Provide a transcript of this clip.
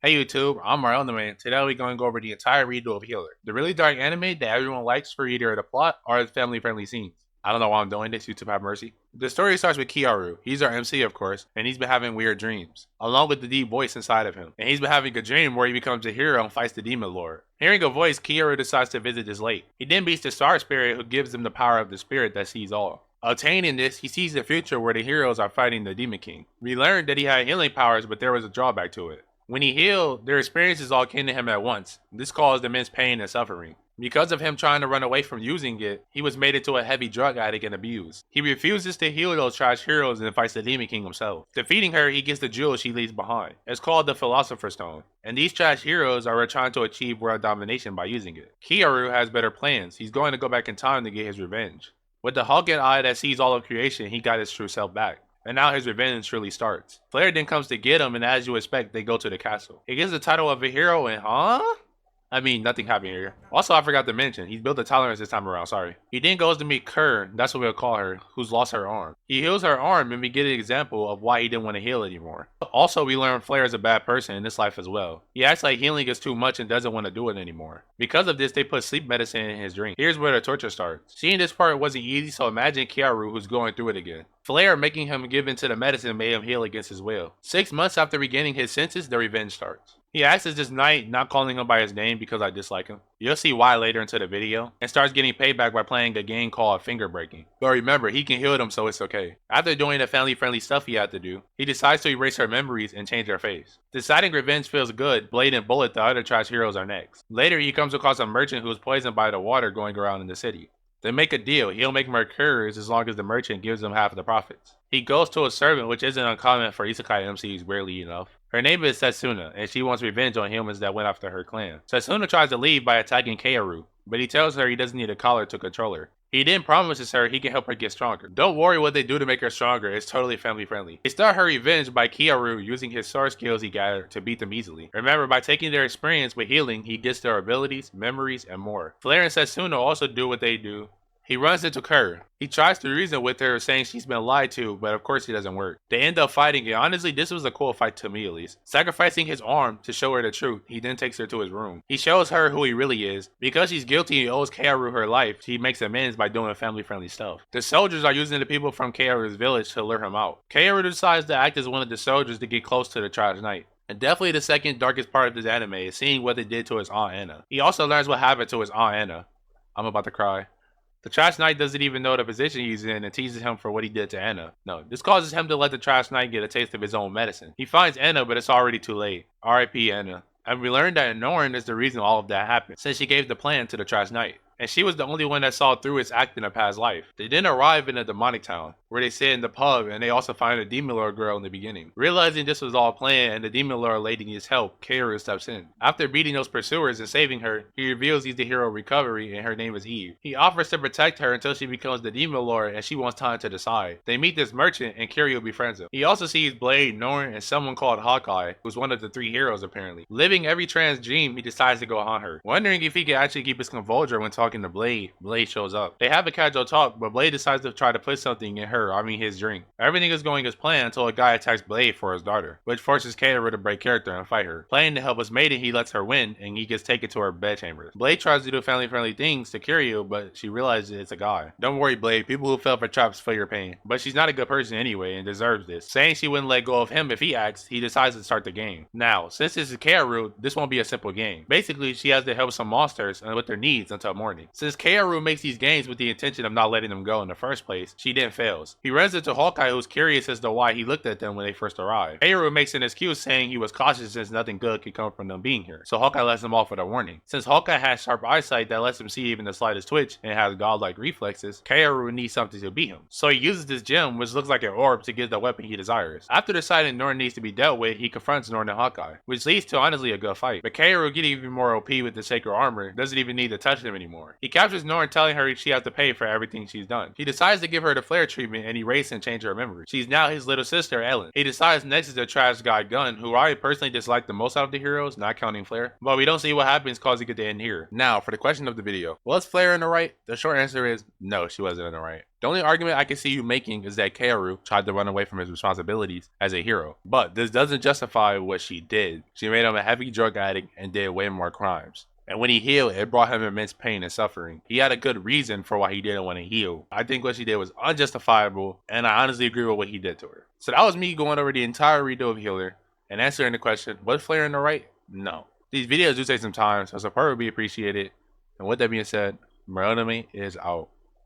Hey YouTube, I'm Marlon. Today we're going to go over the entire redo of Healer, the really dark anime that everyone likes for either the plot or the family-friendly scenes. I don't know why I'm doing this, YouTube have mercy. The story starts with Kiaru. He's our MC, of course, and he's been having weird dreams, along with the deep voice inside of him. And he's been having a dream where he becomes a hero and fights the demon lord. Hearing a voice, Kiaru decides to visit this lake. He then meets the star spirit who gives him the power of the spirit that sees all. Obtaining this, he sees the future where the heroes are fighting the Demon King. We learned that he had healing powers, but there was a drawback to it. When he healed, their experiences all came to him at once. This caused immense pain and suffering. Because of him trying to run away from using it, he was made into a heavy drug addict and abused. He refuses to heal those trash heroes and fights the Demon King himself. Defeating her, he gets the jewel she leaves behind. It's called the Philosopher's Stone, and these trash heroes are trying to achieve world domination by using it. Kiaru has better plans. He's going to go back in time to get his revenge. With the Hulk eye that sees all of creation, he got his true self back. And now his revenge truly starts. Flare then comes to get him, and as you expect, they go to the castle. He gets the title of a hero, and I mean, nothing happened here. Also, I forgot to mention, he's built a tolerance this time around, sorry. He then goes to meet Kerr, that's what we'll call her, who's lost her arm. He heals her arm, and we get an example of why he didn't want to heal anymore. Also, we learn Flare is a bad person in this life as well. He acts like healing is too much and doesn't want to do it anymore. Because of this, they put sleep medicine in his drink. Here's where the torture starts. Seeing this part wasn't easy, so imagine Kiaru who's going through it again. Flare making him give in to the medicine made him heal against his will. 6 months after regaining his senses, the revenge starts. He asks this knight, not calling him by his name because I dislike him. You'll see why later into the video, and starts getting payback by playing a game called Finger Breaking. But remember, he can heal them so it's okay. After doing the family-friendly stuff he had to do, he decides to erase her memories and change her face. Deciding revenge feels good, Blade and Bullet, the other trash heroes, are next. Later, he comes across a merchant who was poisoned by the water going around in the city. They make a deal. He'll make Mercurius as long as the merchant gives him half of the profits. He goes to a servant, which isn't uncommon for isekai MCs, rarely enough. Her name is Setsuna, and she wants revenge on humans that went after her clan. Setsuna tries to leave by attacking Kaoru, but he tells her he doesn't need a collar to control her. He then promises her he can help her get stronger. Don't worry what they do to make her stronger, it's totally family friendly. They start her revenge by Kiaru using his sword skills he gathered to beat them easily. Remember, by taking their experience with healing, he gets their abilities, memories, and more. Flare and Setsuna also do what they do. He runs into Kerr. He tries to reason with her, saying she's been lied to, but of course it doesn't work. They end up fighting, and honestly, this was a cool fight to me at least. Sacrificing his arm to show her the truth, he then takes her to his room. He shows her who he really is. Because she's guilty and owes Kaoru her life, he makes amends by doing family-friendly stuff. The soldiers are using the people from Kaoru's village to lure him out. Kaoru decides to act as one of the soldiers to get close to the trash knight. And definitely the second darkest part of this anime is seeing what they did to his Aunt Anna. He also learns what happened to his Aunt Anna. I'm about to cry. The trash knight doesn't even know the position he's in and teases him for what he did to Anna. No, this causes him to let the trash knight get a taste of his own medicine. He finds Anna, but it's already too late. R.I.P. Anna. And we learned that Norn is the reason all of that happened, since she gave the plan to the trash knight. And she was the only one that saw through his act in a past life. They then arrive in a demonic town, where they sit in the pub and they also find a demon lord girl in the beginning. Realizing this was all planned and the demon lord lady needs help, Kaoru steps in. After beating those pursuers and saving her, he reveals he's the hero of recovery and her name is Eve. He offers to protect her until she becomes the demon lord and she wants time to decide. They meet this merchant and Kiryu befriends him. He also sees Blade, Norn, and someone called Hawkeye, who's one of the 3 heroes apparently. Living every trans dream, he decides to go hunt her. Wondering if he can actually keep his composure when talking to Blade, Blade shows up. They have a casual talk, but Blade decides to try to put something in his drink. Everything is going as planned until a guy attacks Blade for his daughter, which forces Kaoru to break character and fight her. Planning to help his maiden, he lets her win, and he gets taken to her bedchamber. Blade tries to do family-friendly things to Kiryu, but she realizes it's a guy. Don't worry, Blade, people who fell for traps feel your pain. But she's not a good person anyway, and deserves this. Saying she wouldn't let go of him if he acts, he decides to start the game. Now, since this is Kaoru, this won't be a simple game. Basically, she has to help some monsters and with their needs until morning. Since Kaoru makes these games with the intention of not letting them go in the first place, she then fails. He runs into Hawkeye, who's curious as to why he looked at them when they first arrived. Kaoru makes an excuse saying he was cautious since nothing good could come from them being here, so Hawkeye lets him off with a warning. Since Hawkeye has sharp eyesight that lets him see even the slightest twitch and has godlike reflexes, Kaoru needs something to beat him. So he uses this gem, which looks like an orb, to get the weapon he desires. After deciding Norn needs to be dealt with, he confronts Norn and Hawkeye, which leads to honestly a good fight. But Kaoru, getting even more OP with the sacred armor, doesn't even need to touch them anymore. He captures Norn, telling her she has to pay for everything she's done. He decides to give her the flare treatment point and erase and change her memory. She's now his little sister, Ellen. He decides next is the trash guy Gunn, who I personally dislike the most out of the heroes, not counting Flare. But we don't see what happens causing it to end here. Now, for the question of the video, was Flare in the right? The short answer is no, she wasn't in the right. The only argument I can see you making is that Kaoru tried to run away from his responsibilities as a hero. But this doesn't justify what she did. She made him a heavy drug addict and did way more crimes. And when he healed, it brought him immense pain and suffering. He had a good reason for why he didn't want to heal. I think what she did was unjustifiable, and I honestly agree with what he did to her. So that was me going over the entire redo of Healer and answering the question, was Flare in the right? No. These videos do take some time, so support would be appreciated. And with that being said, Morelame is out.